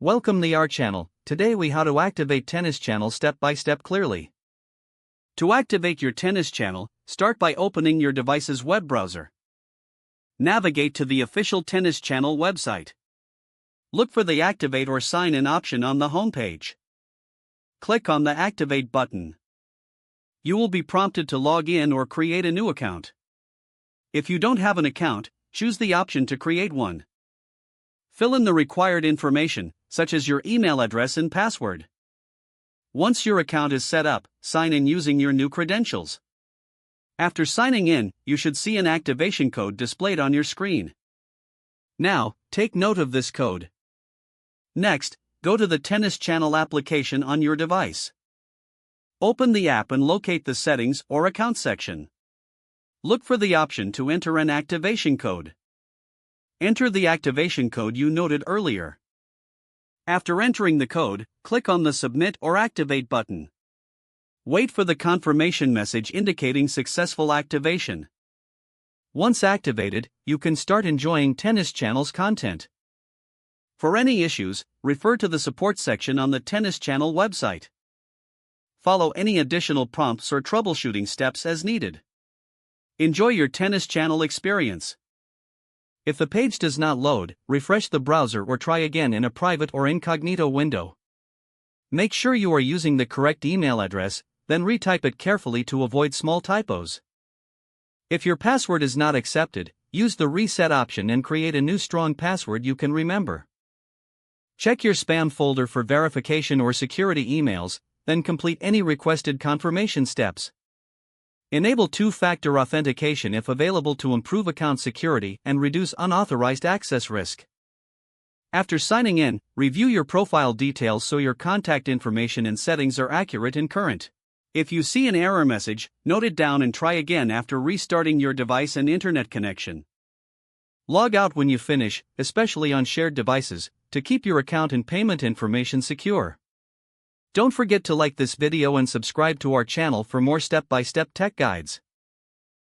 Welcome to our channel. Today we how to activate Tennis Channel step by step clearly. To activate your Tennis Channel, start by opening your device's web browser. Navigate to the official Tennis Channel website. Look for the Activate or Sign In option on the homepage. Click on the Activate button. You will be prompted to log in or create a new account. If you don't have an account, choose the option to create one. Fill in the required information, such as your email address and password. Once your account is set up, sign in using your new credentials. After signing in, you should see an activation code displayed on your screen. Now, take note of this code. Next, go to the Tennis Channel application on your device. Open the app and locate the Settings or Account section. Look for the option to enter an activation code. Enter the activation code you noted earlier. After entering the code, click on the Submit or Activate button. Wait for the confirmation message indicating successful activation. Once activated, you can start enjoying Tennis Channel's content. For any issues, refer to the support section on the Tennis Channel website. Follow any additional prompts or troubleshooting steps as needed. Enjoy your Tennis Channel experience. If the page does not load, refresh the browser or try again in a private or incognito window. Make sure you are using the correct email address, then retype it carefully to avoid small typos. If your password is not accepted, use the reset option and create a new strong password you can remember. Check your spam folder for verification or security emails, then complete any requested confirmation steps. Enable two-factor authentication if available to improve account security and reduce unauthorized access risk. After signing in, review your profile details so your contact information and settings are accurate and current. If you see an error message, note it down and try again after restarting your device and internet connection. Log out when you finish, especially on shared devices, to keep your account and payment information secure. Don't forget to like this video and subscribe to our channel for more step-by-step tech guides.